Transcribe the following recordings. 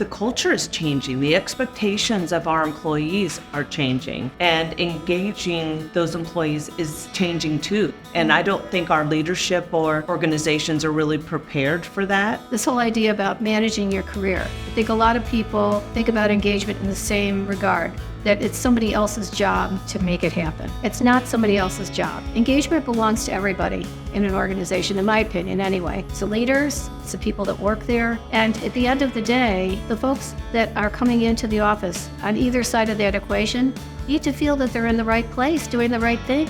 the culture is changing. The expectations of our employees are changing, and engaging those employees is changing too. And I don't think our leadership or organizations are really prepared for that. This whole idea about managing your career. I think a lot of people think about engagement in the same regard, that it's somebody else's job to make it happen. It's not somebody else's job. Engagement belongs to everybody in an organization, in my opinion anyway. It's the leaders, it's the people that work there, and at the end of the day, the folks that are coming into the office on either side of that equation need to feel that they're in the right place, doing the right thing.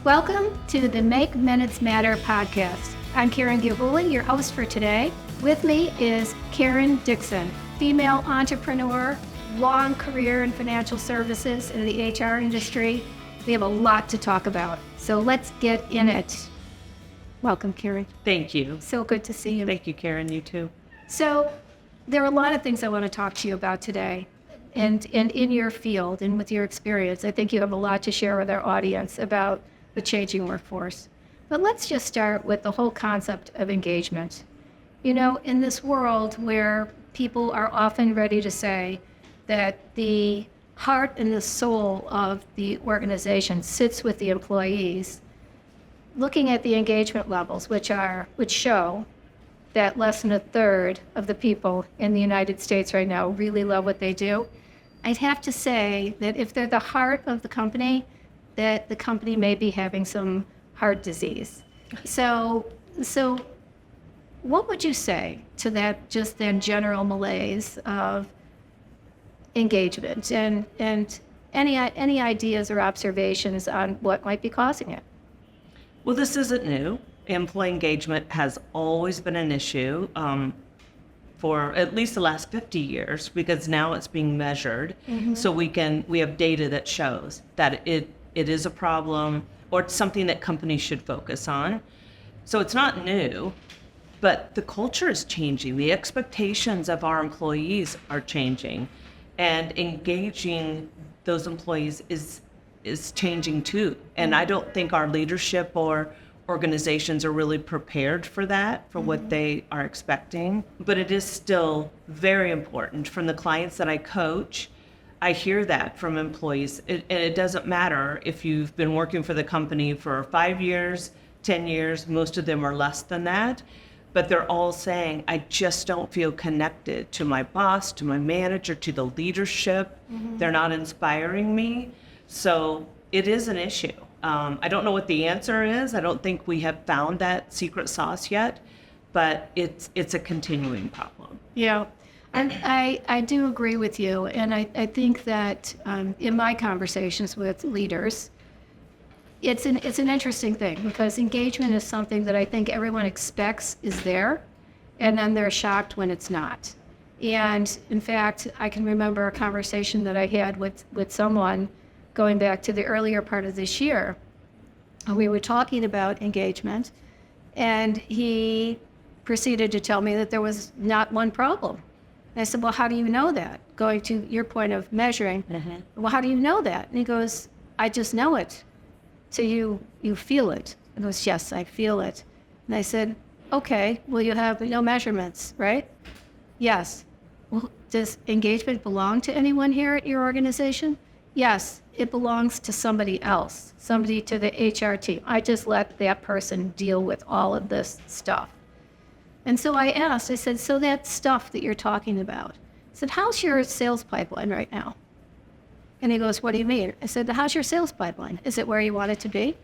Welcome to the Make Minutes Matter podcast. I'm Karen Gilhooly, your host for today. With me is Karen Dixon, female entrepreneur, long career in financial services in the HR industry. We have a lot to talk about, so let's get in it. Welcome, Karen. Thank you. So good to see you. Thank you, Karen. You too. So there are a lot of things I want to talk to you about today. And in your field and with your experience, I think you have a lot to share with our audience about the changing workforce. But let's just start with the whole concept of engagement. You know, in this world where people are often ready to say that the heart and the soul of the organization sits with the employees, looking at the engagement levels, which show that less than a third of the people in the United States right now really love what they do, I'd have to say that if they're the heart of the company, that the company may be having some heart disease. So what would you say to that, just then general malaise of engagement, and any ideas or observations on what might be causing it? Well, this isn't new. Employee engagement has always been an issue for at least the last 50 years, because now it's being measured. Mm-hmm. So we have data that shows that it is a problem, or it's something that companies should focus on. So it's not new. But the culture is changing. The expectations of our employees are changing, and engaging those employees is changing too. And I don't think our leadership or organizations are really prepared for that, for what they are expecting. But it is still very important. From the clients that I coach, I hear that from employees. And it doesn't matter if you've been working for the company for 5 years, 10 years, most of them are less than that. But they're all saying, I just don't feel connected to my boss, to my manager, to the leadership. Mm-hmm. They're not inspiring me. So it is an issue. I don't know what the answer is. I don't think we have found that secret sauce yet, but it's a continuing problem. Yeah, and I do agree with you. And I think that in my conversations with leaders, it's an interesting thing, because engagement is something that I think everyone expects is there, and then they're shocked when it's not. And in fact, I can remember a conversation that I had with someone going back to the earlier part of this year. And we were talking about engagement, and he proceeded to tell me that there was not one problem. And I said, well, how do you know that? Going to your point of measuring, well, how do you know that? And he goes, I just know it. So you feel it. He goes, yes, I feel it. And I said, okay, well, you have no measurements, right? Yes. Well, does engagement belong to anyone here at your organization? Yes, it belongs to somebody else, somebody to the HR team. I just let that person deal with all of this stuff. And so I asked, I said, so that stuff that you're talking about, I said, how's your sales pipeline right now? And he goes, what do you mean? I said, how's your sales pipeline? Is it where you want it to be?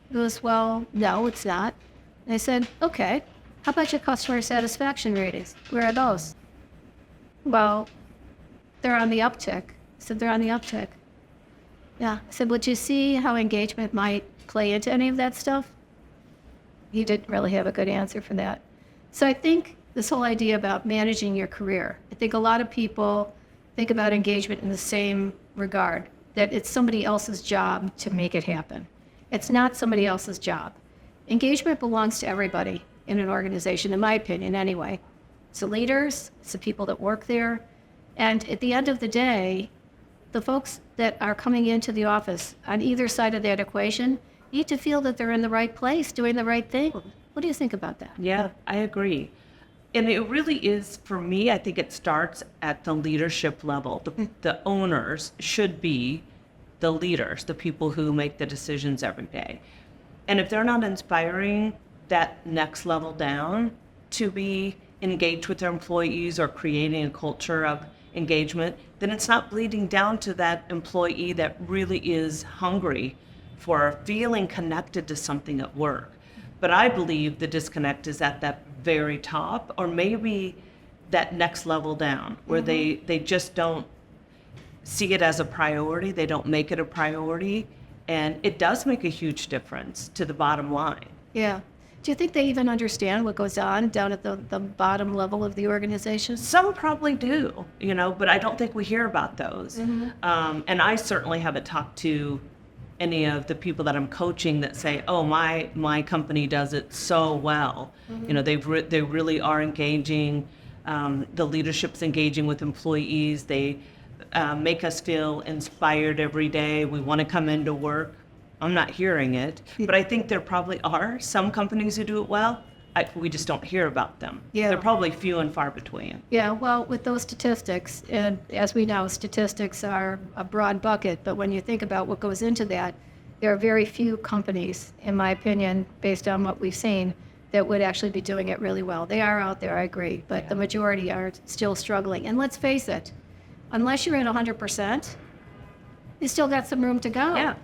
He goes, well, no, it's not. And I said, okay, how about your customer satisfaction ratings? Where are those? Well, they're on the uptick. I said, they're on the uptick. Yeah. I said, would you see how engagement might play into any of that stuff? He didn't really have a good answer for that. So I think this whole idea about managing your career, I think a lot of people think about engagement in the same regard, that it's somebody else's job to make it happen. It's not somebody else's job. Engagement belongs to everybody in an organization, in my opinion anyway. It's the leaders, it's the people that work there, and at the end of the day, the folks that are coming into the office on either side of that equation need to feel that they're in the right place, doing the right thing. What do you think about that? Yeah, I agree. And it really is, for me, I think it starts at the leadership level. The owners should be the leaders, the people who make the decisions every day. And if they're not inspiring that next level down to be engaged with their employees or creating a culture of engagement, then it's not bleeding down to that employee that really is hungry for feeling connected to something at work. But I believe the disconnect is at that very top, or maybe that next level down, where they just don't see it as a priority, they don't make it a priority, and it does make a huge difference to the bottom line. Yeah. Do you think they even understand what goes on down at the bottom level of the organization? Some probably do, but I don't think we hear about those. And I certainly haven't talked to any of the people that I'm coaching that say, oh, my company does it so well. They really are engaging. The leadership's engaging with employees. They make us feel inspired every day. We want to come into work. I'm not hearing it, but I think there probably are some companies who do it well. We just don't hear about them. Yeah. They're probably few and far between. Yeah, well, with those statistics, and as we know, statistics are a broad bucket, but when you think about what goes into that, there are very few companies, in my opinion, based on what we've seen, that would actually be doing it really well. They are out there, I agree, but the majority are still struggling. And let's face it, unless you're at 100%, you still got some room to go,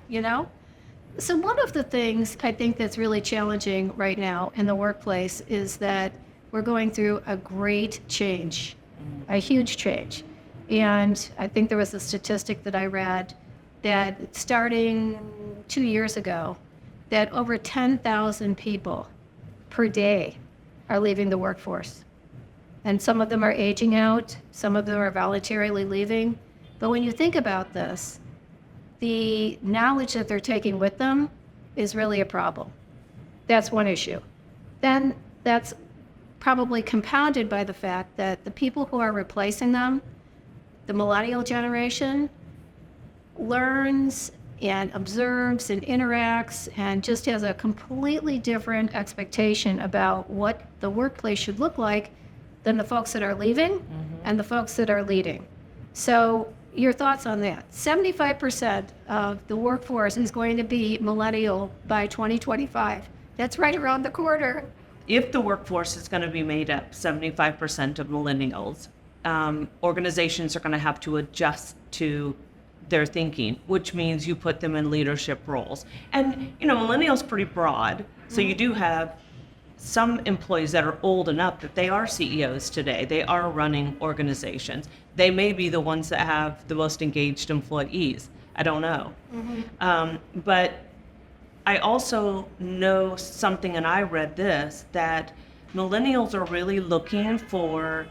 So one of the things I think that's really challenging right now in the workplace is that we're going through a great change, a huge change. And I think there was a statistic that I read that starting 2 years ago, that over 10,000 people per day are leaving the workforce. And some of them are aging out, some of them are voluntarily leaving. But when you think about this, the knowledge that they're taking with them is really a problem. That's one issue. Then that's probably compounded by the fact that the people who are replacing them, the millennial generation, learns and observes and interacts and just has a completely different expectation about what the workplace should look like than the folks that are leaving and the folks that are leading. So your thoughts on that? 75% of the workforce is going to be millennial by 2025. That's right around the corner. If the workforce is going to be made up 75% of millennials, organizations are going to have to adjust to their thinking, which means you put them in leadership roles. And, millennials pretty broad. So you do have some employees that are old enough that they are CEOs today. They are running organizations. They may be the ones that have the most engaged employees. I don't know. But I also know something, and I read this, that millennials are really looking for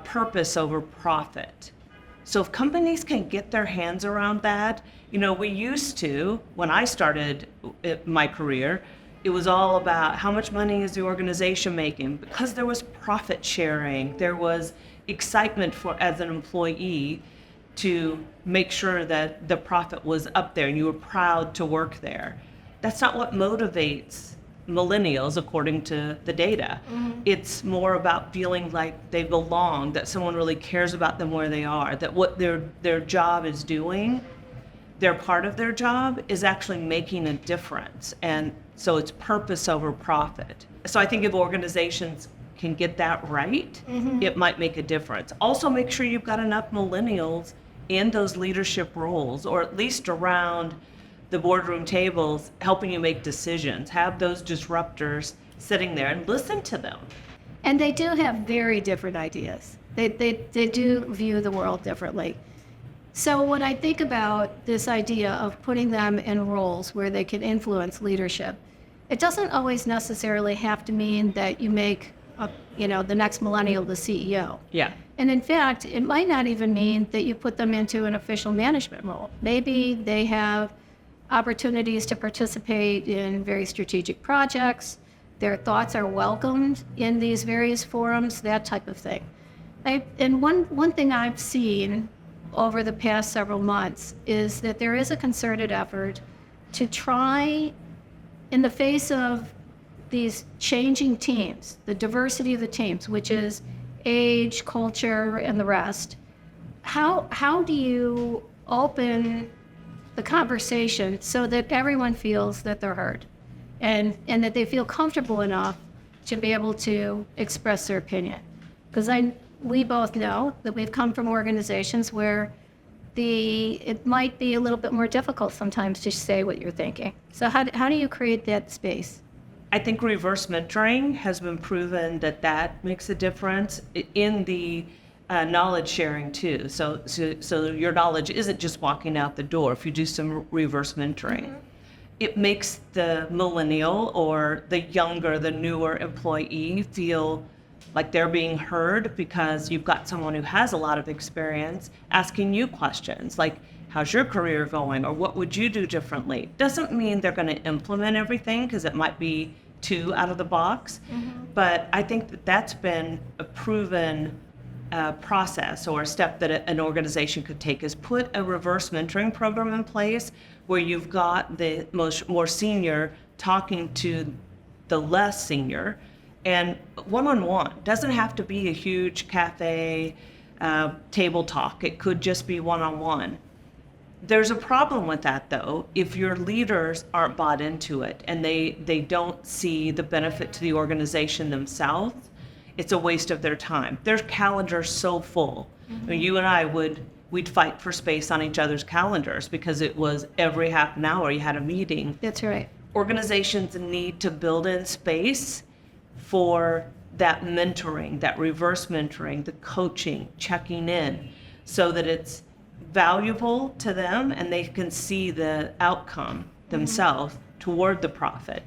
purpose over profit. So if companies can get their hands around that, we used to, when I started my career, it was all about how much money is the organization making, because there was profit sharing, there was excitement as an employee to make sure that the profit was up there and you were proud to work there. That's not what motivates millennials, according to the data. It's more about feeling like they belong, that someone really cares about them where they are, that what their job is doing, their part of their job is actually making a difference. And so it's purpose over profit. So I think if organizations can get that right, it might make a difference. Also, make sure you've got enough millennials in those leadership roles, or at least around the boardroom tables, helping you make decisions. Have those disruptors sitting there and listen to them. And they do have very different ideas. They do view the world differently. So when I think about this idea of putting them in roles where they can influence leadership, it doesn't always necessarily have to mean that you make the next millennial the CEO. Yeah. And in fact, it might not even mean that you put them into an official management role. Maybe they have opportunities to participate in very strategic projects. Their thoughts are welcomed in these various forums, that type of thing. And one thing I've seen over the past several months is that there is a concerted effort to try, in the face of these changing teams, the diversity of the teams, which is age, culture, and the rest, how do you open the conversation so that everyone feels that they're heard and that they feel comfortable enough to be able to express their opinion? Because we both know that we've come from organizations where it might be a little bit more difficult sometimes to say what you're thinking. So how do you create that space? I think reverse mentoring has been proven that makes a difference in the knowledge sharing too. So your knowledge isn't just walking out the door. If you do some reverse mentoring, it makes the millennial or the younger, the newer employee feel like they're being heard, because you've got someone who has a lot of experience asking you questions like, how's your career going? Or what would you do differently? Doesn't mean they're going to implement everything, because it might be too out of the box. But I think that's been a proven process or a step that an organization could take, is put a reverse mentoring program in place where you've got the more senior talking to the less senior, and one-on-one. Doesn't have to be a huge cafe table talk. It could just be one-on-one. There's a problem with that, though, if your leaders aren't bought into it and they don't see the benefit to the organization themselves. It's a waste of their time. Their calendar's so full. I mean, you and I we'd fight for space on each other's calendars because it was every half an hour you had a meeting. That's right. Organizations need to build in space for that mentoring, that reverse mentoring, the coaching, checking in, so that it's valuable to them and they can see the outcome themselves toward the profit.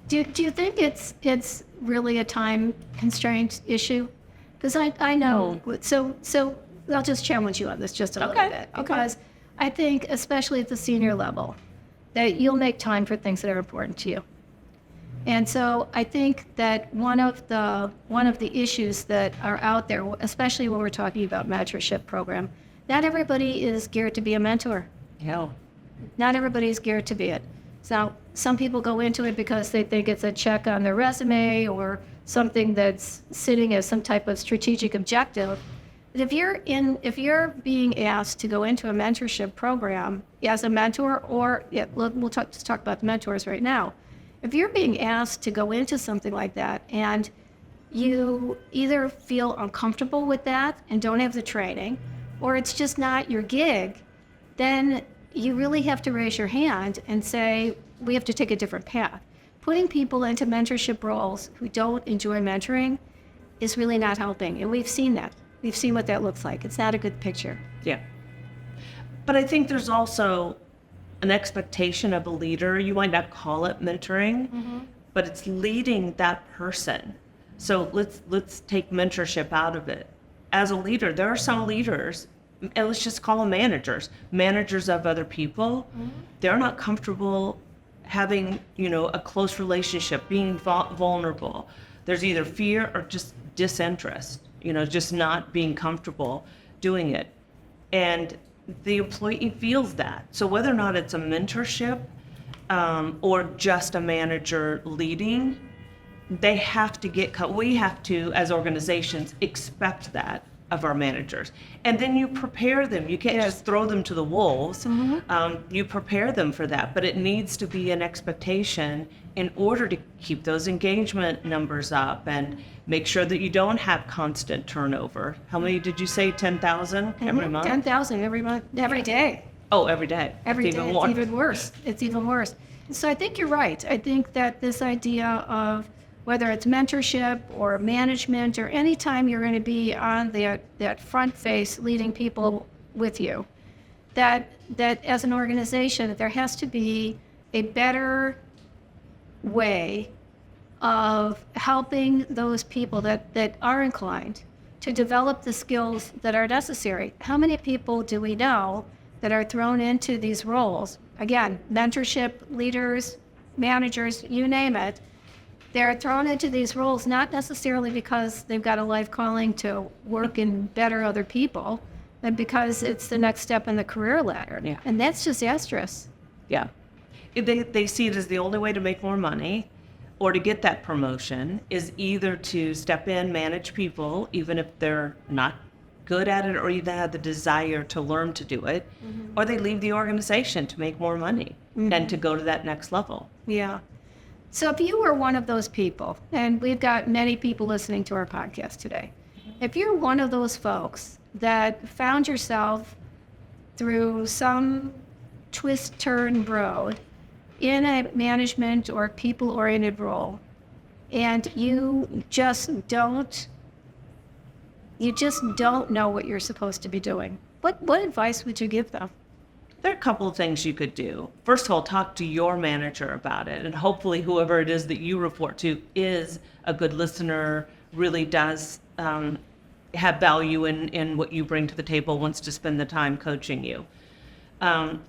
Do you think it's really a time constraint issue? Because I know, so I'll just challenge you on this just a little bit. Because I think, especially at the senior level, that you'll make time for things that are important to you. And so I think that one of the issues that are out there, especially when we're talking about mentorship program, not everybody is geared to be a mentor. Yeah. Not everybody is geared to be it. So some people go into it because they think it's a check on their resume or something that's sitting as some type of strategic objective. But if you're being asked to go into a mentorship program as a mentor, or we'll just talk about the mentors right now. If you're being asked to go into something like that and you either feel uncomfortable with that and don't have the training, or it's just not your gig, then you really have to raise your hand and say, we have to take a different path. Putting people into mentorship roles who don't enjoy mentoring is really not helping. And we've seen that. We've seen what that looks like. It's not a good picture. Yeah. But I think there's also an expectation of a leader. You might not call it mentoring, but it's leading that person. So let's take mentorship out of it. As a leader, there are some leaders, and let's just call them managers of other people. They're not comfortable having, a close relationship, being vulnerable. There's either fear or just disinterest, just not being comfortable doing it. And the employee feels that. So whether or not it's a mentorship or just a manager leading, they have to we have to, as organizations, expect that of our managers. And then you prepare them. You can't just throw them to the wolves. You prepare them for that. But it needs to be an expectation in order to keep those engagement numbers up and make sure that you don't have constant turnover. How many did you say? 10,000 every month? 10,000 every month, every day. Oh, every day. Every day. It's even worse. It's even worse. So I think you're right. I think that this idea of whether it's mentorship or management or any time you're going to be on that front face leading people with you, that as an organization, there has to be a better way of helping those people that are inclined to develop the skills that are necessary. How many people do we know that are thrown into these roles? Again, mentorship, leaders, managers, you name it. They're thrown into these roles not necessarily because they've got a life calling to work and better other people, but because it's the next step in the career ladder. Yeah. And that's disastrous. Yeah. They see it as the only way to make more money. or to get that promotion is either to step in, manage people, even if they're not good at it or even have the desire to learn to do it, or they leave the organization to make more money and to go to that next level. Yeah. So if you were one of those people, and we've got many people listening to our podcast today, if you're one of those folks that found yourself through some twist turn road in a management or people-oriented role, and you just don't know what you're supposed to be doing, what advice would you give them? There are a couple of things you could do. First of all, talk to your manager about it, and hopefully whoever it is that you report to is a good listener, really does have value in what you bring to the table, wants to spend the time coaching you.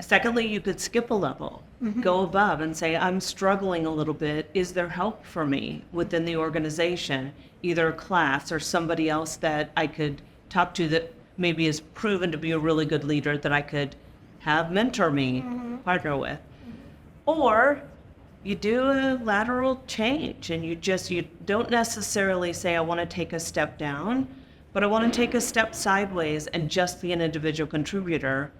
Secondly, you could skip a level, go above and say, I'm struggling a little bit. Is there help for me within the organization, either a class or somebody else that I could talk to that maybe is proven to be a really good leader that I could have mentor me, partner with? Or you do a lateral change and you don't necessarily say, I want to take a step down, but I want to take a step sideways and just be an individual contributor,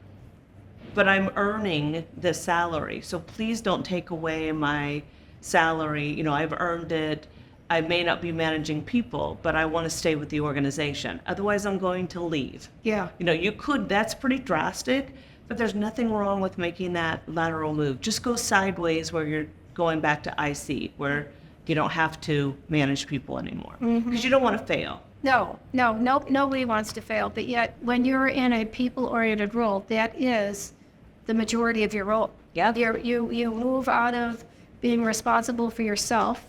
but I'm earning the salary. So please don't take away my salary. You know, I've earned it. I may not be managing people, but I want to stay with the organization. Otherwise, I'm going to leave. Yeah. You know, that's pretty drastic, but there's nothing wrong with making that lateral move. Just go sideways where you're going back to IC, where you don't have to manage people anymore, because you don't want to fail. No, nobody wants to fail, but yet when you're in a people-oriented role, that is the majority of your role. Yeah. You move out of being responsible for yourself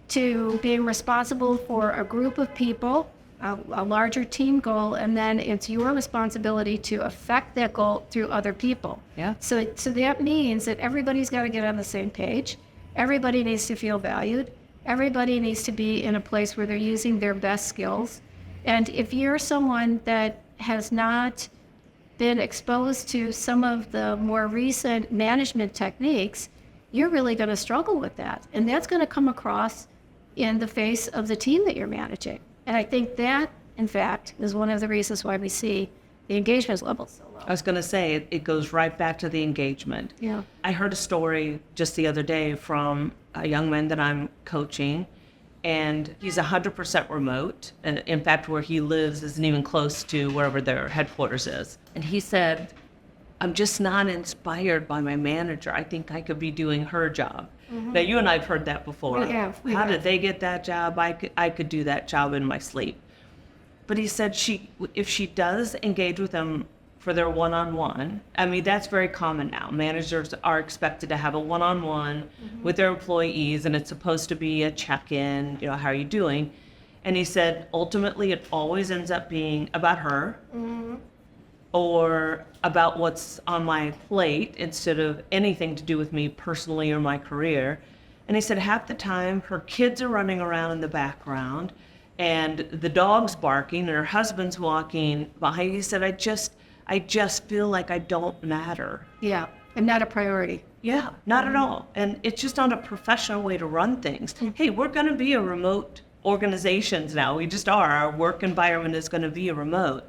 to being responsible for a group of people, a larger team goal, and then it's your responsibility to affect that goal through other people. Yeah. So that means that everybody's got to get on the same page. Everybody needs to feel valued. Everybody needs to be in a place where they're using their best skills. And if you're someone that has not been exposed to some of the more recent management techniques, you're really going to struggle with that. And that's going to come across in the face of the team that you're managing. And I think that, in fact, is one of the reasons why we see the engagement level so low. I was going to say, it goes right back to the engagement. Yeah. I heard a story just the other day from a young man that I'm coaching, and he's 100% remote. And in fact, where he lives isn't even close to wherever their headquarters is. And he said, I'm just not inspired by my manager. I think I could be doing her job. Now, you and I have heard that before. We have. How did they get that job? I could do that job in my sleep. But he said if she does engage with them for their one-on-one, I mean, that's very common now. Managers are expected to have a one-on-one with their employees, and it's supposed to be a check-in, you know, how are you doing? And he said, ultimately, it always ends up being about her or about what's on my plate instead of anything to do with me personally or my career. And he said half the time her kids are running around in the background and the dog's barking and her husband's walking behind. He said, I just feel like I don't matter. Yeah, and not a priority. Yeah, not at all. And it's just not a professional way to run things. Hey, we're going to be a remote organizations now. We just are. Our work environment is going to be a remote.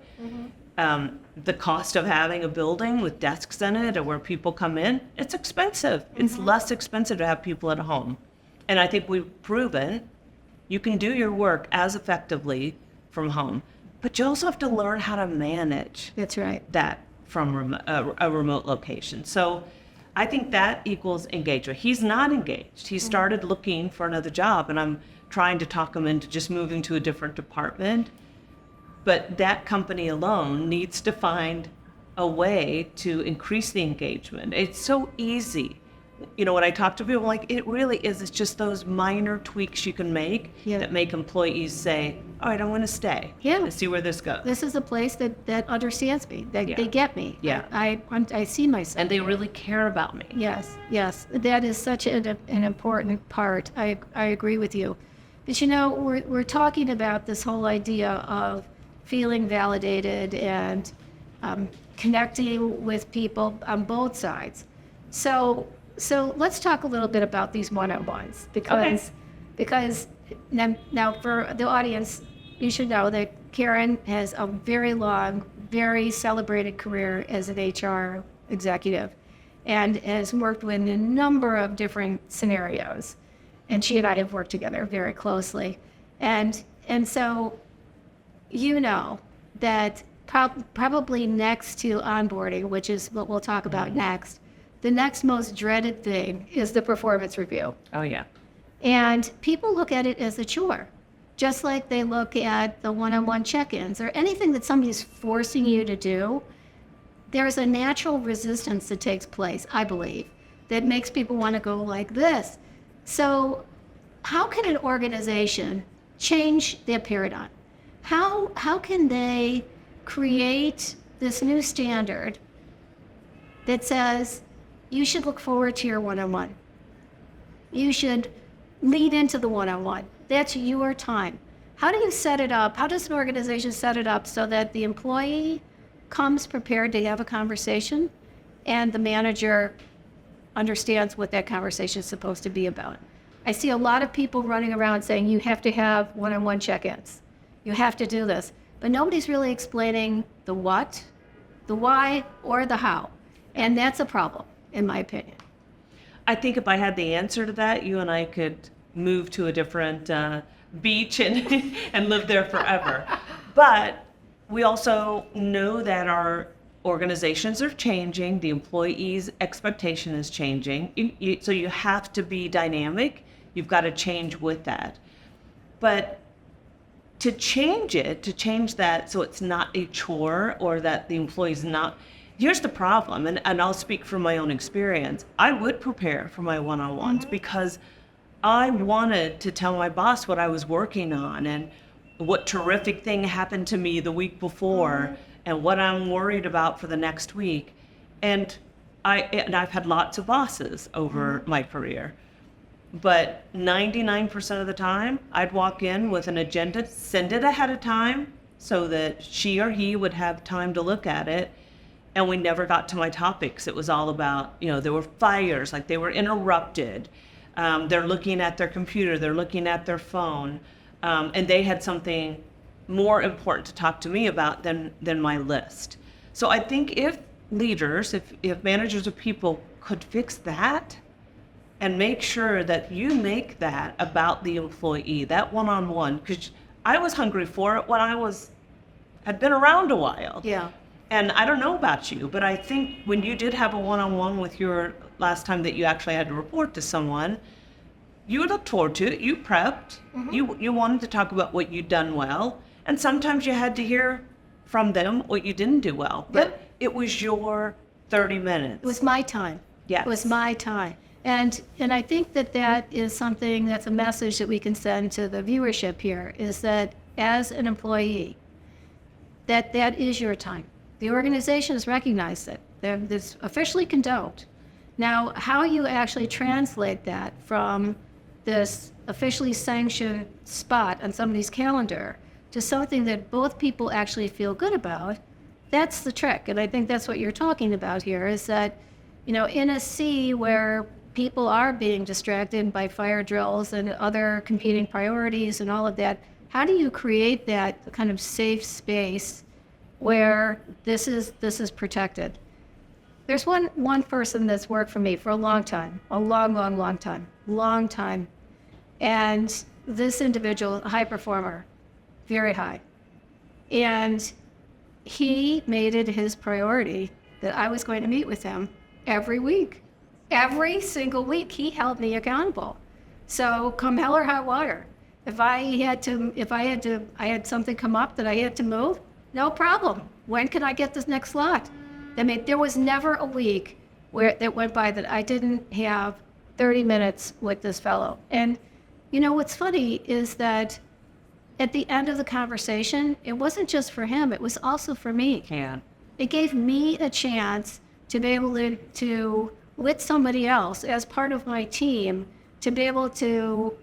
The cost of having a building with desks in it or where people come in, it's expensive. It's less expensive to have people at home. And I think we've proven you can do your work as effectively from home, but you also have to learn how to manage That's right. that from a remote location. So I think that equals engagement. He's not engaged. He started looking for another job, and I'm trying to talk him into just moving to a different department. But that company alone needs to find a way to increase the engagement. It's so easy. You know, when I talk to people, I'm like, it really is. It's just those minor tweaks you can make that make employees say, all right, I'm going to stay. Yeah. Let's see where this goes. This is a place that understands me. They get me. Yeah. I see myself. And they really care about me. Yes. That is such an important part. I agree with you. But you know, we're talking about this whole idea of feeling validated and connecting with people on both sides. So So let's talk a little bit about these one-on-ones because now for the audience, you should know that Karen has a very long, very celebrated career as an HR executive and has worked with a number of different scenarios. And she and I have worked together very closely. And so you know that probably next to onboarding, which is what we'll talk about next, the next most dreaded thing is the performance review. Oh, yeah. And people look at it as a chore, just like they look at the one-on-one check-ins or anything that somebody's forcing you to do. There's a natural resistance that takes place, I believe, that makes people want to go like this. So how can an organization change their paradigm? How can they create this new standard that says you should look forward to your one-on-one? You should lead into the one-on-one. That's your time. How do you set it up? How does an organization set it up so that the employee comes prepared to have a conversation and the manager understands what that conversation is supposed to be about? I see a lot of people running around saying you have to have one-on-one check-ins. You have to do this. But nobody's really explaining the what, the why, or the how. And that's a problem, in my opinion. I think if I had the answer to that, you and I could move to a different beach and and live there forever. But we also know that our organizations are changing. The employees' expectation is changing. So you have to be dynamic. You've got to change with that. But to change that so it's not a chore or that the employee's not. Here's the problem, and I'll speak from my own experience. I would prepare for my one-on-ones because I wanted to tell my boss what I was working on and what terrific thing happened to me the week before and what I'm worried about for the next week. And I've had lots of bosses over my career. But 99% of the time, I'd walk in with an agenda, send it ahead of time so that she or he would have time to look at it. And we never got to my topics. It was all about, there were fires, like they were interrupted. They're looking at their computer, they're looking at their phone, and they had something more important to talk to me about than my list. So I think if leaders, if managers of people could fix that and make sure that you make that about the employee, that one-on-one, because I was hungry for it when had been around a while. Yeah. And I don't know about you, but I think when you did have a one-on-one with your last time that you actually had to report to someone, you looked forward to it, you prepped, you wanted to talk about what you'd done well, and sometimes you had to hear from them what you didn't do well. But it was your 30 minutes. It was my time. Yes. It was my time. And I think that is something that's a message that we can send to the viewership here, is that as an employee, that is your time. The organization has recognized it. It's officially condoned. Now, how you actually translate that from this officially sanctioned spot on somebody's calendar to something that both people actually feel good about, that's the trick. And I think that's what you're talking about here, is that, in a sea where people are being distracted by fire drills and other competing priorities and all of that, how do you create that kind of safe space where this is protected? There's one person that's worked for me for a long time, a long time. And this individual, a high performer, very high. And he made it his priority that I was going to meet with him every week. Every single week, he held me accountable. So come hell or high water, if I had something come up that I had to move, no problem. When can I get this next slot? I mean, there was never a week that went by that I didn't have 30 minutes with this fellow. And what's funny is that at the end of the conversation, it wasn't just for him, it was also for me. Yeah. It gave me a chance to be able to with somebody else as part of my team, to be able to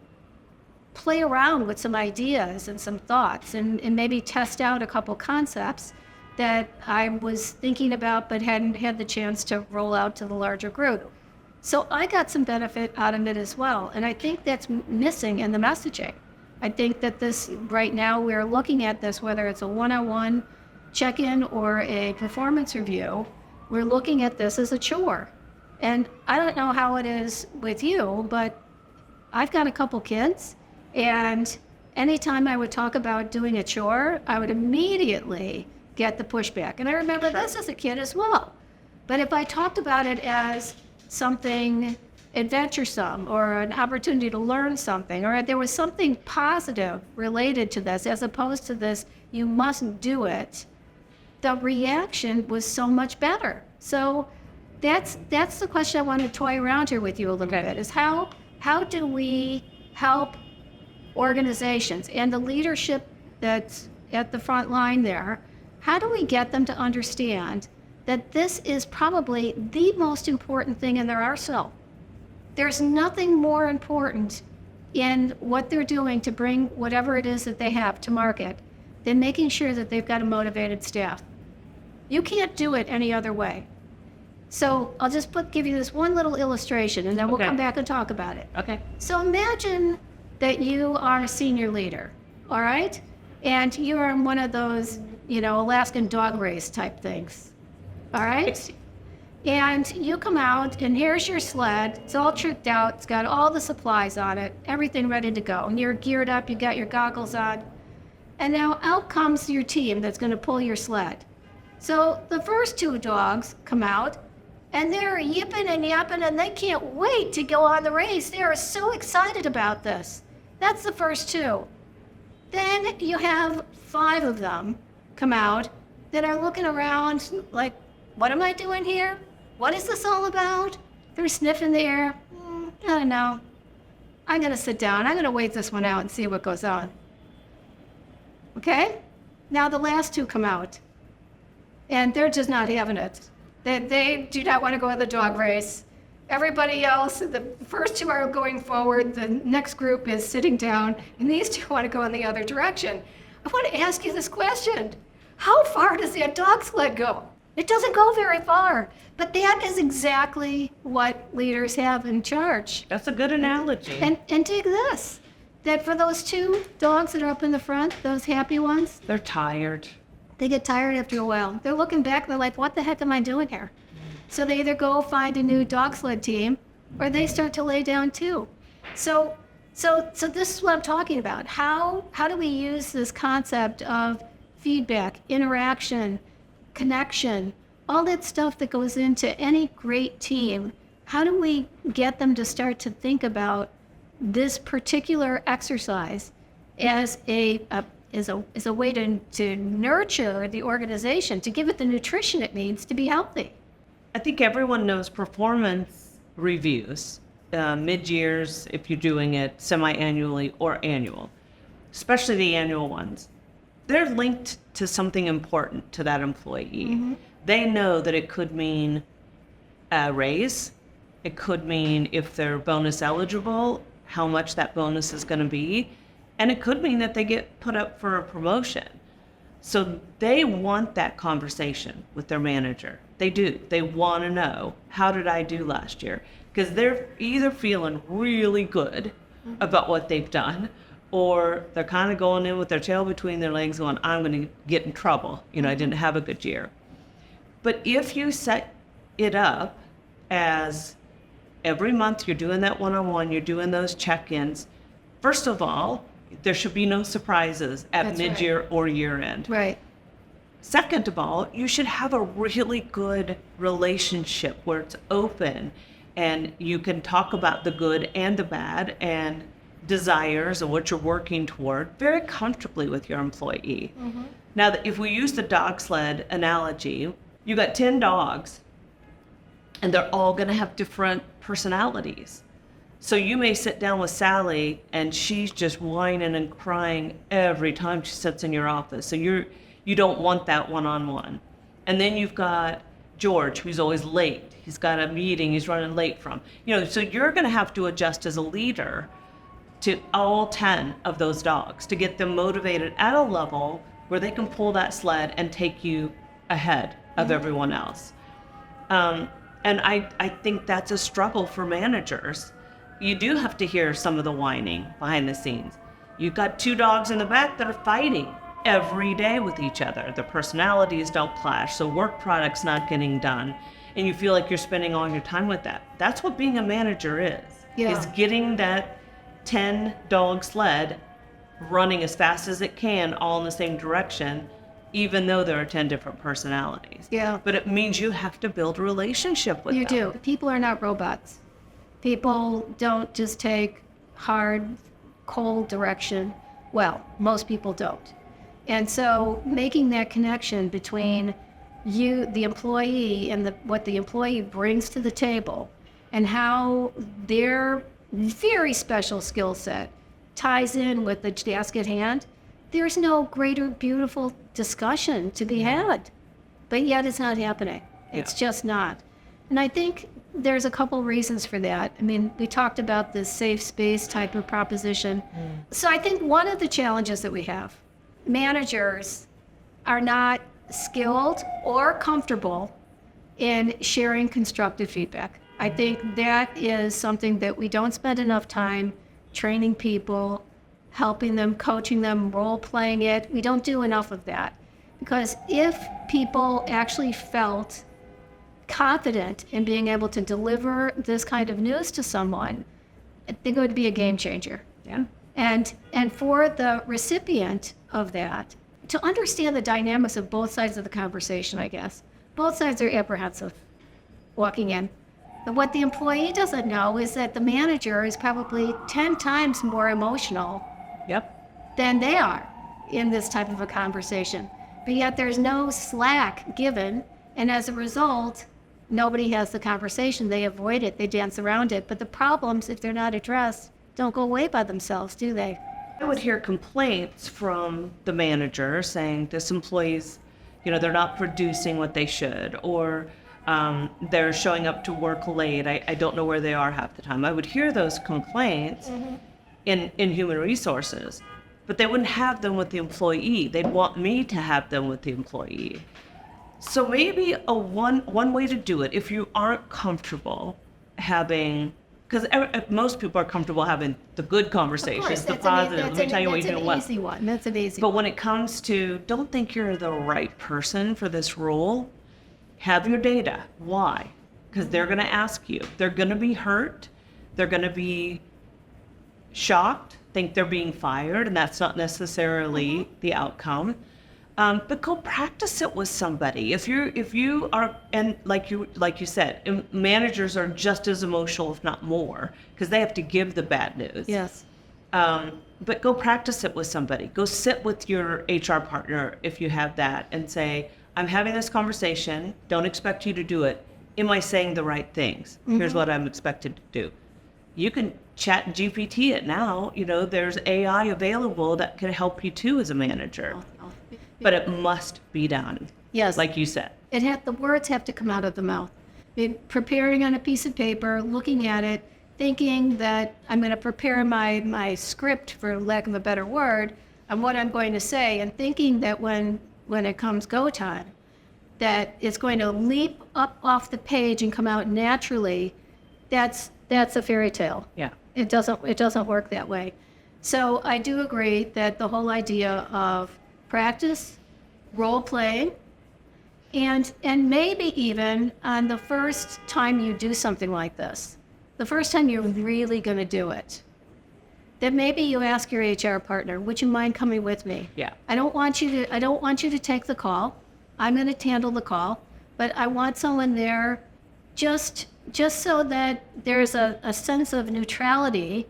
play around with some ideas and some thoughts and maybe test out a couple concepts that I was thinking about but hadn't had the chance to roll out to the larger group. So I got some benefit out of it as well. And I think that's missing in the messaging. I think that this, right now, we're looking at this, whether it's a one-on-one check-in or a performance review, we're looking at this as a chore. And I don't know how it is with you, but I've got a couple kids, and anytime I would talk about doing a chore, I would immediately get the pushback. And I remember this as a kid as well. But if I talked about it as something adventuresome or an opportunity to learn something, or there was something positive related to this, as opposed to this, you mustn't do it, the reaction was so much better. So that's the question I want to toy around here with you a little bit, is how do we help organizations and the leadership that's at the front line there, how do we get them to understand that this is probably the most important thing in their arsenal? There's nothing more important in what they're doing to bring whatever it is that they have to market than making sure that they've got a motivated staff. You can't do it any other way. So I'll just give you this one little illustration, and then we'll come back and talk about it. Okay. So imagine that you are a senior leader, all right? And you're in one of those, Alaskan dog race type things, all right? And you come out, and here's your sled. It's all tricked out. It's got all the supplies on it, everything ready to go. And you're geared up. You got your goggles on. And now out comes your team that's going to pull your sled. So the first two dogs come out, and they're yipping and yapping, and they can't wait to go on the race. They are so excited about this. That's the first two. Then you have 5 of them come out that are looking around like, what am I doing here? What is this all about? They're sniffing the air. I don't know. I'm going to sit down. I'm going to wait this one out and see what goes on. Okay? Now the last 2 come out, and they're just not having it. They do not want to go in the dog race. Everybody else, the first 2 are going forward, the next group is sitting down, and these 2 want to go in the other direction. I want to ask you this question. How far does that dog sled go? It doesn't go very far, but that is exactly what leaders have in charge. That's a good analogy. And dig this, that for those 2 dogs that are up in the front, those happy ones, They're tired. they get tired after a while. They're looking back, they're like, what the heck am I doing here? So they either go find a new dog sled team, or they start to lay down too. So this is what I'm talking about. How do we use this concept of feedback, interaction, connection, all that stuff that goes into any great team? How do we get them to start to think about this particular exercise as a way to nurture the organization, to give it the nutrition it needs to be healthy? I think everyone knows performance reviews, mid-years, if you're doing it semi-annually or annual, especially the annual ones. They're linked to something important to that employee. Mm-hmm. They know that it could mean a raise. It could mean, if they're bonus eligible, how much that bonus is going to be. And it could mean that they get put up for a promotion. So they want that conversation with their manager. They do. They want to know, how did I do last year? Because they're either feeling really good about what they've done, or they're kind of going in with their tail between their legs going, I'm going to get in trouble. I didn't have a good year. But if you set it up as every month you're doing that one-on-one, you're doing those check-ins, first of all, there should be no surprises at That's mid-year right. or year-end. Right. Second of all, you should have a really good relationship where it's open and you can talk about the good and the bad and desires and what you're working toward very comfortably with your employee. Mm-hmm. Now, if we use the dog sled analogy, you got 10 dogs and they're all going to have different personalities. So you may sit down with Sally and she's just whining and crying every time she sits in your office. So you don't want that one-on-one. And then you've got George, who's always late. He's got a meeting he's running late from. So you're going to have to adjust as a leader to all 10 of those dogs to get them motivated at a level where they can pull that sled and take you ahead of everyone else. And I think that's a struggle for managers. You do have to hear some of the whining behind the scenes. You've got two dogs in the back that are fighting every day with each other. Their personalities don't clash, so work product's not getting done. And you feel like you're spending all your time with that. That's what being a manager is getting that 10-dog sled running as fast as it can, all in the same direction, even though there are 10 different personalities. Yeah. But it means you have to build a relationship with You them. do. People are not robots. People don't just take hard, cold direction. Well, most people don't. And so making that connection between you, the employee, and what the employee brings to the table, and how their very special skill set ties in with the task at hand, there's no greater beautiful discussion to be had. But yet it's not happening. It's just not. And I think there's a couple reasons for that. I mean, we talked about this safe space type of proposition. So I think one of the challenges that we have, managers are not skilled or comfortable in sharing constructive feedback. I think that is something that we don't spend enough time training people, helping them, coaching them, role-playing it. We don't do enough of that. Because if people actually felt confident in being able to deliver this kind of news to someone, I think it would be a game changer. Yeah. And for the recipient of that, to understand the dynamics of both sides of the conversation, I guess. Both sides are apprehensive walking in. But what the employee doesn't know is that the manager is probably 10 times more emotional than they are in this type of a conversation. But yet there's no slack given, and as a result, nobody has the conversation. They avoid it, they dance around it. But the problems, if they're not addressed, don't go away by themselves, do they? I would hear complaints from the manager saying this employee's, they're not producing what they should, or they're showing up to work late. I don't know where they are half the time. I would hear those complaints in human resources, but they wouldn't have them with the employee. They'd want me to have them with the employee. So maybe one way to do it, if you aren't comfortable having, because most people are comfortable having the good conversations, the positive. Let me tell you what you're doing well. That's an easy one. That's an easy But one. when it comes to, don't think you're the right person for this role, have your data. Why? Because they're going to ask you. They're going to be hurt. They're going to be shocked, think they're being fired, and that's not necessarily the outcome. But go practice it with somebody. If you are, and like you said, managers are just as emotional, if not more, because they have to give the bad news. Yes. But go practice it with somebody. Go sit with your HR partner if you have that and say, I'm having this conversation. Don't expect you to do it. Am I saying the right things? Here's what I'm expected to do. You can chat GPT it now. There's AI available that can help you too as a manager. But it must be done. Yes. Like you said. The words have to come out of the mouth. Preparing on a piece of paper, looking at it, thinking that I'm going to prepare my script, for lack of a better word, on what I'm going to say, and thinking that when it comes go time, that it's going to leap up off the page and come out naturally. That's a fairy tale. Yeah. It doesn't work that way. So I do agree that the whole idea of practice, role playing, and maybe even on the first time you do something like this, the first time you're really going to do it, then maybe you ask your HR partner, would you mind coming with me? Yeah. I don't want you to take the call. I'm going to handle the call, but I want someone there just so that there's a sense of neutrality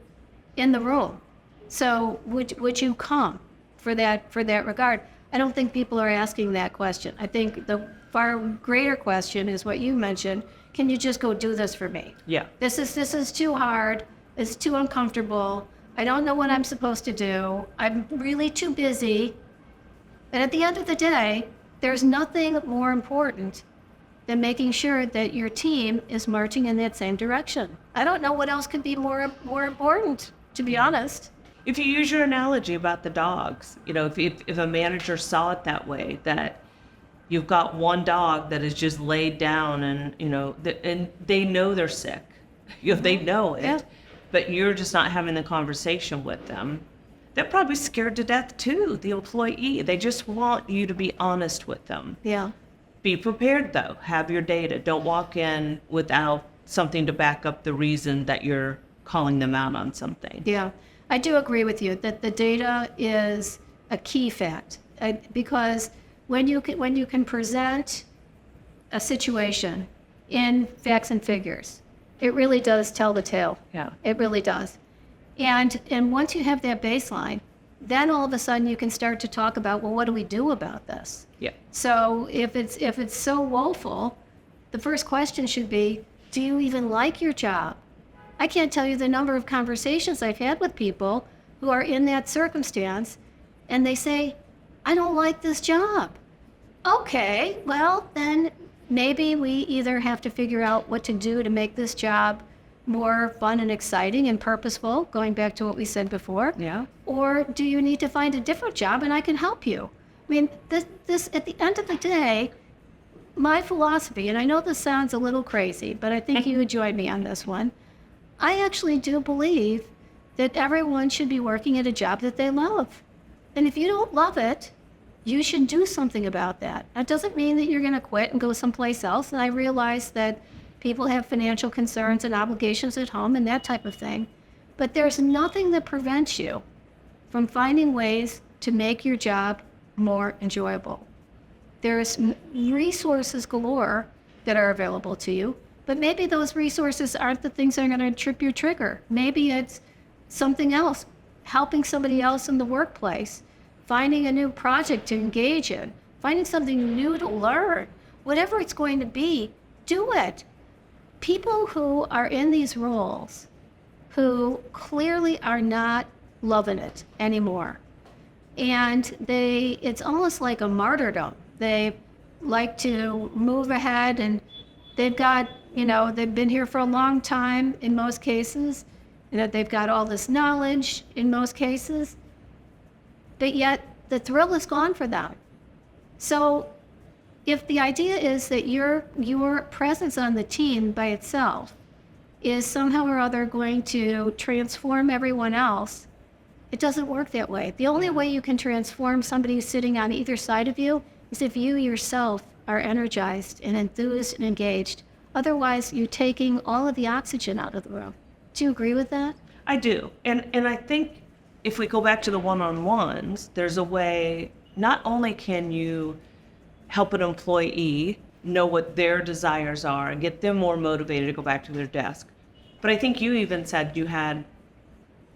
in the room. So would you come for that regard? I don't think people are asking that question. I think the far greater question is what you mentioned. Can you just go do this for me? Yeah. This is too hard. It's too uncomfortable. I don't know what I'm supposed to do. I'm really too busy. And at the end of the day, there's nothing more important than making sure that your team is marching in that same direction. I don't know what else could be more important, to be honest. If you use your analogy about the dogs, if a manager saw it that way, that You've got one dog that is just laid down and, and they know they're sick. They know it, Yeah. but you're just not having the conversation with them. They're probably scared to death too, the employee. They just want you to be honest with them. Yeah. Be prepared though. Have your data. Don't walk in without something to back up the reason that you're calling them out on something. Yeah, I do agree with you that the data is a key fact, because when you can present a situation in facts and figures, it really does tell the tale. Yeah. It really does. And once you have that baseline, then all of a sudden you can start to talk about, well, what do we do about this? Yeah. So if it's so woeful, the first question should be, do you even like your job? I can't tell you the number of conversations I've had with people who are in that circumstance, and they say, I don't like this job. Okay, well, then maybe we either have to figure out what to do to make this job more fun and exciting and purposeful, going back to what we said before. Yeah. Or do you need to find a different job and I can help you? I mean, this at the end of the day, my philosophy, and I know this sounds a little crazy, but I think you would join me on this one. I actually do believe that everyone should be working at a job that they love. And if you don't love it, you should do something about that. That doesn't mean that you're going to quit and go someplace else. And I realize that people have financial concerns and obligations at home and that type of thing. But there's nothing that prevents you from finding ways to make your job more enjoyable. There's resources galore that are available to you, but maybe those resources aren't the things that are going to trip your trigger. Maybe it's something else, helping somebody else in the workplace, finding a new project to engage in, finding something new to learn. Whatever it's going to be, do it. People who are in these roles who clearly are not loving it anymore, and it's almost like a martyrdom. They like to move ahead, and they've got, they've been here for a long time in most cases, they've got all this knowledge in most cases, but yet the thrill is gone for them. So if the idea is that your presence on the team by itself is somehow or other going to transform everyone else, it doesn't work that way. The only way you can transform somebody who's sitting on either side of you is if you yourself are energized and enthused and engaged. Otherwise, you're taking all of the oxygen out of the room. Do you agree with that? I do. And I think if we go back to the one-on-ones, there's a way, not only can you help an employee know what their desires are and get them more motivated to go back to their desk, but I think you even said you had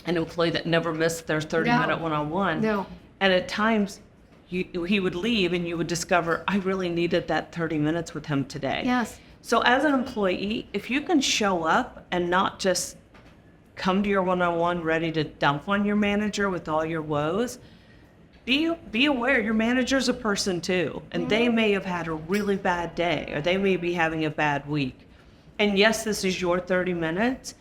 an employee that never missed their 30-minute one-on-one. No. And at times, he would leave and you would discover, I really needed that 30 minutes with him today. Yes. So as an employee, if you can show up and not just come to your one-on-one ready to dump on your manager with all your woes, be aware your manager's a person too, and they may have had a really bad day, or they may be having a bad week. And yes, this is your 30 minutes,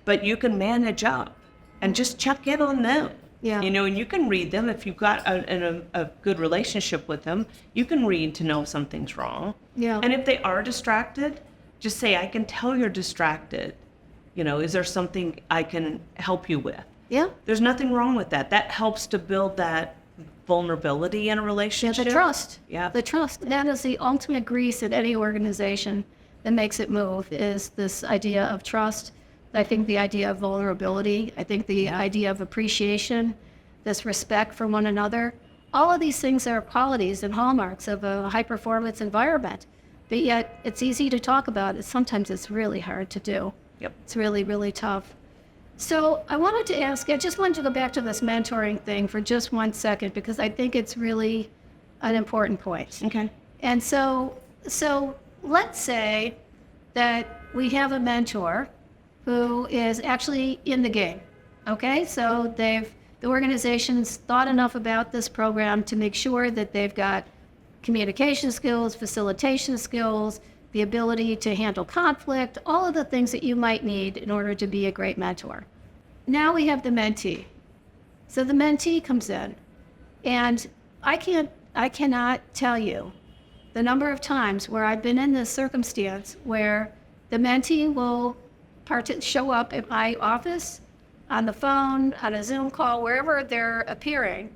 but you can manage up and just check in on them. Yeah. And you can read them. If you've got a good relationship with them, you can read to know if something's wrong. Yeah. And if they are distracted, just say, I can tell you're distracted. Is there something I can help you with? Yeah. There's nothing wrong with that. That helps to build that vulnerability in a Yeah, relationship. the trust. Yeah. The trust. That is the ultimate grease in any organization that makes it move, is this idea of trust. I think the idea of vulnerability, I think the idea of appreciation, this respect for one another, all of these things are qualities and hallmarks of a high-performance environment. But yet, it's easy to talk about. Sometimes it's really hard to do. Yep. It's really, really tough. So I just wanted to go back to this mentoring thing for just 1 second, because I think it's really an important point. Okay. And so let's say that we have a mentor who is actually in the game. Okay, so the organization's thought enough about this program to make sure that they've got communication skills, facilitation skills, the ability to handle conflict, all of the things that you might need in order to be a great mentor. Now we have the mentee. So the mentee comes in, and I cannot tell you the number of times where I've been in this circumstance where the mentee will show up at my office, on the phone, on a Zoom call, wherever they're appearing.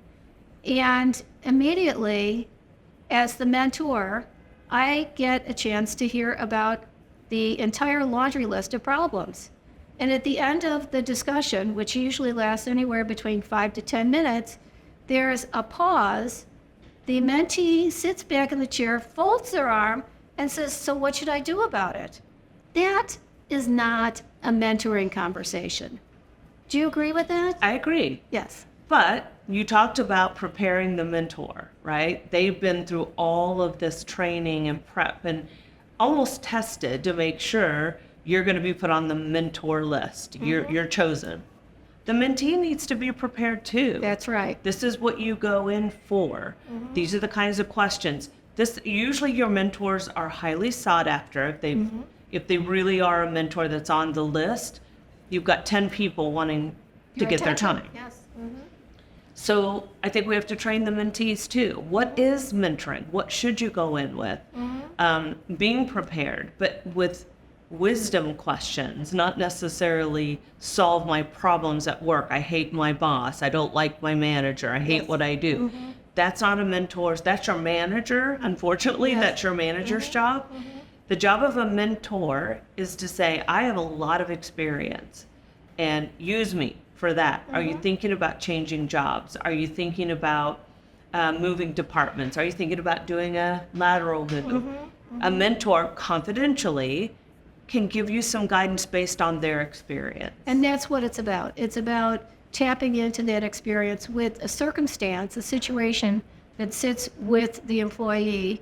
And immediately, as the mentor, I get a chance to hear about the entire laundry list of problems. And at the end of the discussion, which usually lasts anywhere between 5 to 10 minutes, there's a pause. The mentee sits back in the chair, folds their arm, and says, "So what should I do about it?" That is not a mentoring conversation. Do you agree with that? I agree. Yes. But you talked about preparing the mentor, right? They've been through all of this training and prep and almost tested to make sure you're going to be put on the mentor list. You're chosen. The mentee needs to be prepared too. That's right. This is what you go in for. These are the kinds of questions. Usually your mentors are highly sought after. If they really are a mentor that's on the list, you've got 10 people wanting to get their time. Yes. So I think we have to train the mentees too. What is mentoring? What should you go in with? Being prepared, but with wisdom questions, not necessarily solve my problems at work. I hate my boss. I don't like my manager. I hate what I do. That's not a mentor's. That's your manager. Unfortunately, that's your manager's job. The job of a mentor is to say, I have a lot of experience and use me for that. Are you thinking about changing jobs? Are you thinking about moving departments? Are you thinking about doing a lateral move? A mentor, confidentially, can give you some guidance based on their experience. And that's what it's about. It's about tapping into that experience with a circumstance, a situation that sits with the employee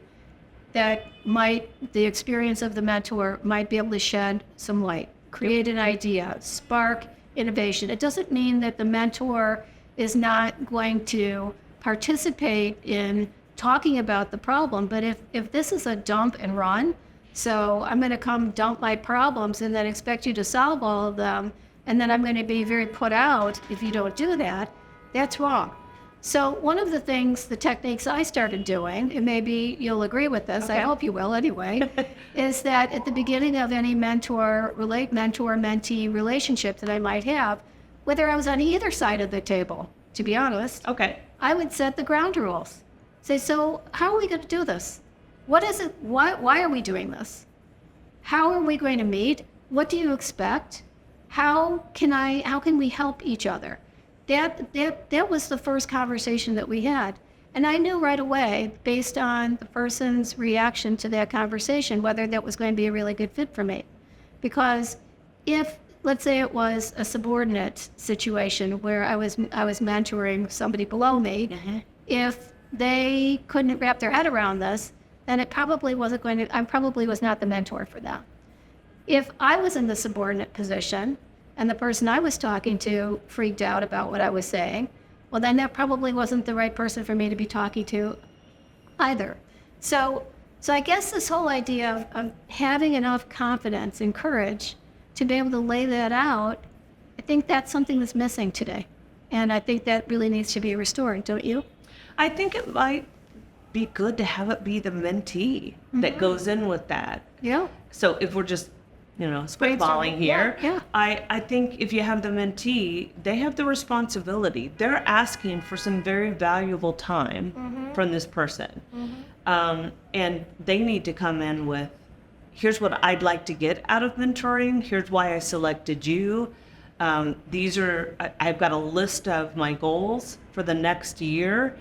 that the experience of the mentor might be able to shed some light, create an idea, spark innovation. It doesn't mean that the mentor is not going to participate in talking about the problem, but if this is a dump and run, so I'm going to come dump my problems and then expect you to solve all of them, and then I'm going to be very put out if you don't do that, that's wrong. So one of the things, the techniques I started doing, and maybe you'll agree with this, I hope you will anyway, is that at the beginning of any mentor-mentee relationship that I might have, whether I was on either side of the table, to be honest, I would set the ground rules. Say, so how are we going to do this? What is it? Why are we doing this? How are we going to meet? What do you expect? How can we help each other? That was the first conversation that we had. And I knew right away, based on the person's reaction to that conversation, whether that was going to be a really good fit for me. Because if, let's say it was a subordinate situation where I was mentoring somebody below me, if they couldn't wrap their head around this, then it probably wasn't going to, I probably was not the mentor for them. If I was in the subordinate position and the person I was talking to freaked out about what I was saying, well, then that probably wasn't the right person for me to be talking to either. So I guess this whole idea of having enough confidence and courage to be able to lay that out, I think that's something that's missing today. And I think that really needs to be restored, don't you? I think it might be good to have it be the mentee that goes in with that. Yeah. So if we're just, spitballing here, I think if you have the mentee, they have the responsibility. They're asking for some very valuable time from this person. And they need to come in with, here's what I'd like to get out of mentoring. Here's why I selected you. I've got a list of my goals for the next year.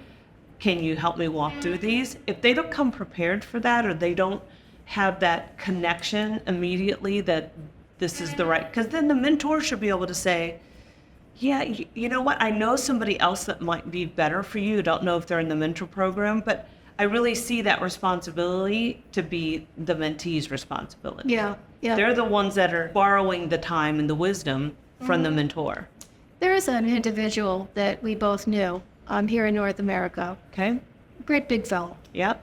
Can you help me walk through these? If they don't come prepared for that, or they don't have that connection immediately that this is the right, because then the mentor should be able to say, yeah, you know what? I know somebody else that might be better for you. Don't know if they're in the mentor program, but I really see that responsibility to be the mentee's responsibility. Yeah. They're the ones that are borrowing the time and the wisdom from the mentor. There is an individual that we both knew here in North America. Okay. Great big fellow. Yep.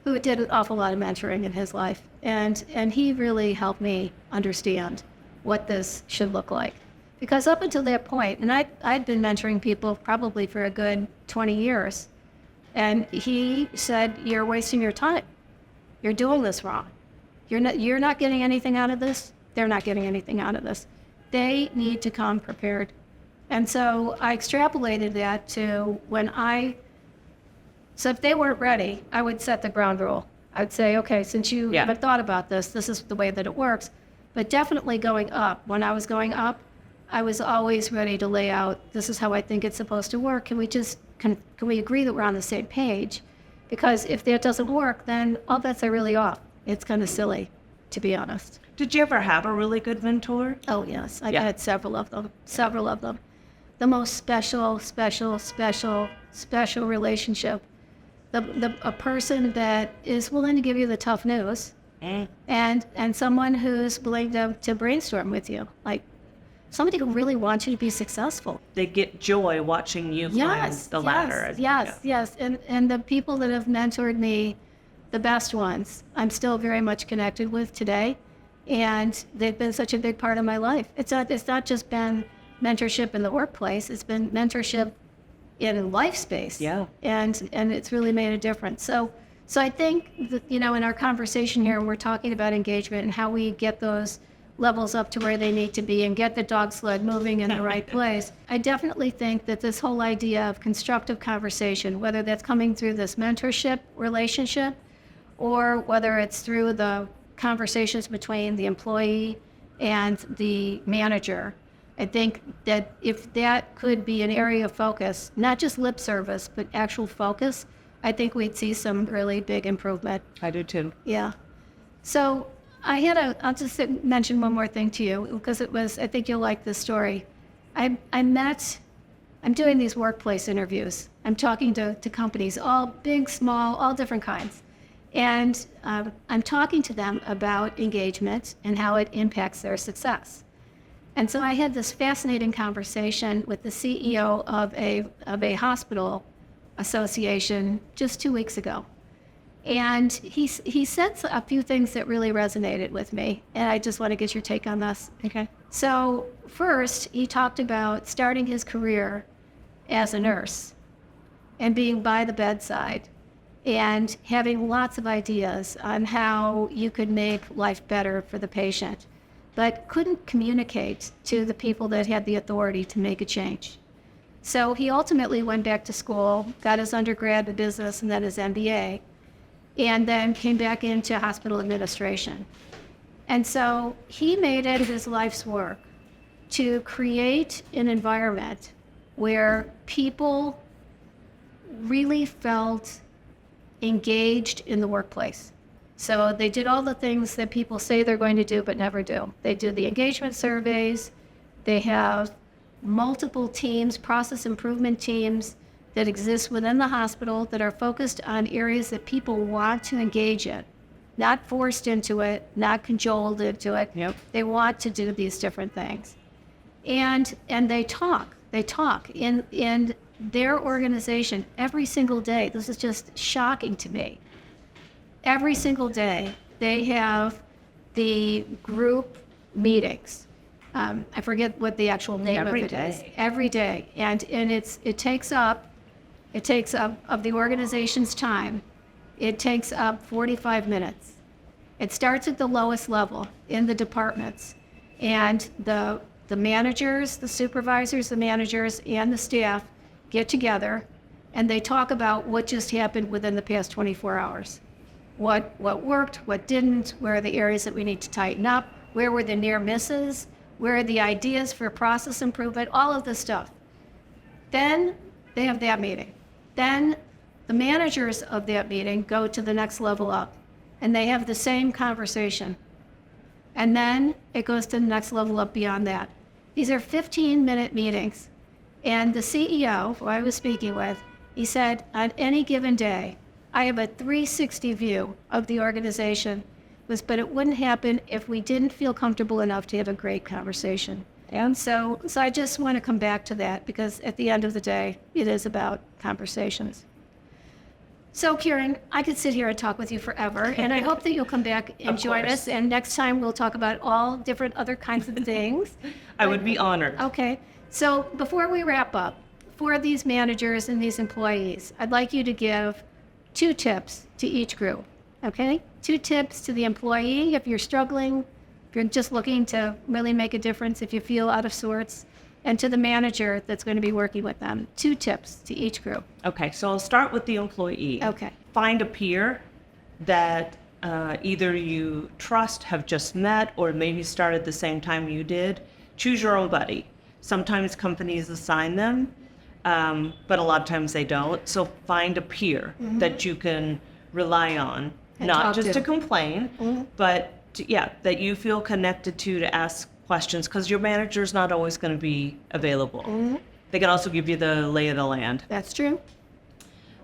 Who did an awful lot of mentoring in his life. And he really helped me understand what this should look like. Because up until that point, and I'd been mentoring people probably for a good 20 years, and he said, you're wasting your time. You're doing this wrong. You're not getting anything out of this. They're not getting anything out of this. They need to come prepared. And so I extrapolated that to so if they weren't ready, I would set the ground rule. I'd say, okay, since you haven't thought about this is the way that it works. But definitely going up. When I was going up, I was always ready to lay out, this is how I think it's supposed to work. Can we agree that we're on the same page? Because if that doesn't work, then all bets are really off. It's kind of silly, to be honest. Did you ever have a really good mentor? Oh, yes. I've had several of them. The most special relationship. A person that is willing to give you the tough news and someone who's willing to brainstorm with you. Like somebody who really wants you to be successful. They get joy watching you climb the ladder. Yes. And the people that have mentored me, the best ones, I'm still very much connected with today. And they've been such a big part of my life. It's not just been mentorship in the workplace. It's been mentorship in life space. Yeah. And it's really made a difference. So I think that, in our conversation here, we're talking about engagement and how we get those levels up to where they need to be and get the dog sled moving in the right place. I definitely think that this whole idea of constructive conversation, whether that's coming through this mentorship relationship or whether it's through the conversations between the employee and the manager, I think that if that could be an area of focus, not just lip service, but actual focus, I think we'd see some really big improvement. I do too. Yeah. So I'll just mention one more thing to you because I think you'll like this story. I'm doing these workplace interviews. I'm talking to companies, all big, small, all different kinds. And I'm talking to them about engagement and how it impacts their success. And so I had this fascinating conversation with the CEO of a hospital association just 2 weeks ago. And he said a few things that really resonated with me, and I just want to get your take on this. Okay. So first, he talked about starting his career as a nurse and being by the bedside and having lots of ideas on how you could make life better for the patient, but couldn't communicate to the people that had the authority to make a change. So he ultimately went back to school, got his undergrad in business and then his MBA, and then came back into hospital administration. And so he made it his life's work to create an environment where people really felt engaged in the workplace. So they did all the things that people say they're going to do but never do. They do the engagement surveys. They have multiple teams, process improvement teams that exist within the hospital that are focused on areas that people want to engage in, not forced into it, not cajoled into it. Yep. They want to do these different things. And they talk in their organization every single day. This is just shocking to me. Every single day, they have the group meetings. I forget what the actual name of it is. Every day. And it takes up of the organization's time, it takes up 45 minutes. It starts at the lowest level in the departments. And the managers, the supervisors, the managers, and the staff get together and they talk about what just happened within the past 24 hours. What worked, what didn't, where are the areas that we need to tighten up, where were the near misses, where are the ideas for process improvement, all of this stuff. Then they have that meeting. Then the managers of that meeting go to the next level up and they have the same conversation. And then it goes to the next level up beyond that. These are 15-minute meetings. And the CEO, who I was speaking with, he said, on any given day, I have a 360 view of the organization, but it wouldn't happen if we didn't feel comfortable enough to have a great conversation. And so I just want to come back to that because at the end of the day, it is about conversations. So Karen, I could sit here and talk with you forever, and I hope that you'll come back and join us, and next time we'll talk about all different other kinds of things. I would be honored. Okay, so before we wrap up, for these managers and these employees, I'd like you to give 2 tips to each group. Okay? 2 tips to the employee if you're struggling, if you're just looking to really make a difference, if you feel out of sorts, and to the manager that's going to be working with them. 2 tips to each group. Okay, so I'll start with the employee. Okay. Find a peer that either you trust, have just met, or maybe started the same time you did. Choose your own buddy. Sometimes companies assign them, but a lot of times they don't. So find a peer that you can rely on, And not talk just to. to complain, but that you feel connected to ask questions, because your manager's not always going to be available. They can also give you the lay of the land. That's true.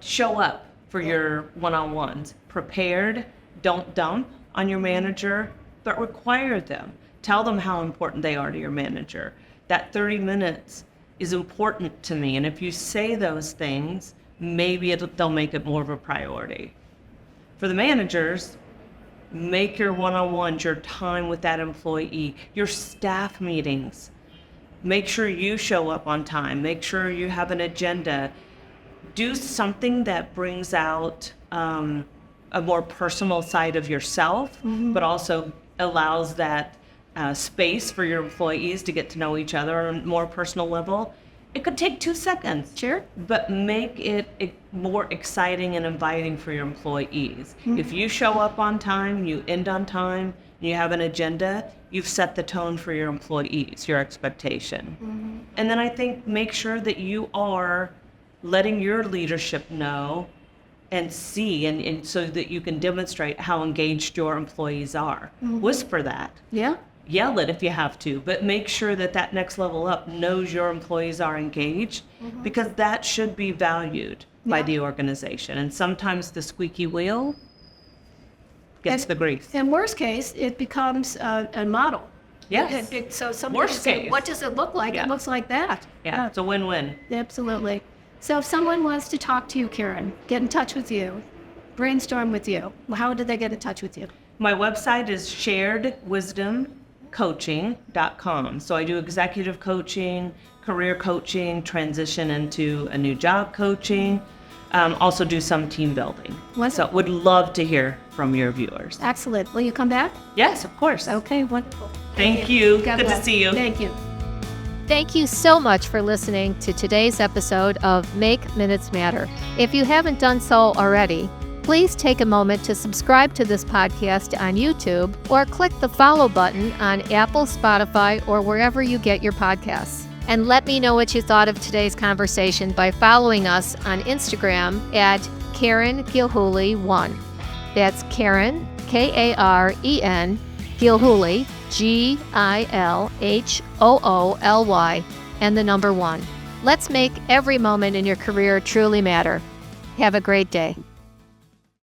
Show up for your one-on-ones. Prepared. Don't dump on your manager, but require them. Tell them how important they are to your manager. That 30 minutes is important to me. And if you say those things, maybe they'll make it more of a priority. For the managers, make your one-on-ones, your time with that employee, your staff meetings. Make sure you show up on time. Make sure you have an agenda. Do something that brings out a more personal side of yourself, but also allows that space for your employees to get to know each other on a more personal level. It could take 2 seconds. Sure. But make it more exciting and inviting for your employees. If you show up on time, you end on time, you have an agenda, you've set the tone for your employees, your expectation. And then I think make sure that you are letting your leadership know and see, and so that you can demonstrate how engaged your employees are. Whisper that. Yeah. Yell it if you have to, but make sure that next level up knows your employees are engaged, because that should be valued by Yeah. the organization. And sometimes the squeaky wheel gets the grease. In worst case, it becomes a model. Yes. So somebody Worst can say, case. what does it look like? Yeah. It looks like that. Yeah, it's a win-win. Absolutely. So if someone wants to talk to you, Karen, get in touch with you, brainstorm with you, how do they get in touch with you? My website is sharedwisdomcoaching.com. So I do executive coaching, career coaching, transition into a new job coaching, also do some team building. Wonderful. So would love to hear from your viewers. Excellent. Will you come back? Yes, of course. Okay, wonderful. Thank you. God Good to bless. see you. Thank you. Thank you so much for listening to today's episode of Make Minutes Matter. If you haven't done so already, please take a moment to subscribe to this podcast on YouTube or click the follow button on Apple, Spotify, or wherever you get your podcasts. And let me know what you thought of today's conversation by following us on Instagram at Karen Gilhooly 1. That's Karen, Karen, Gilhooly, Gilhooly, and the number 1. Let's make every moment in your career truly matter. Have a great day.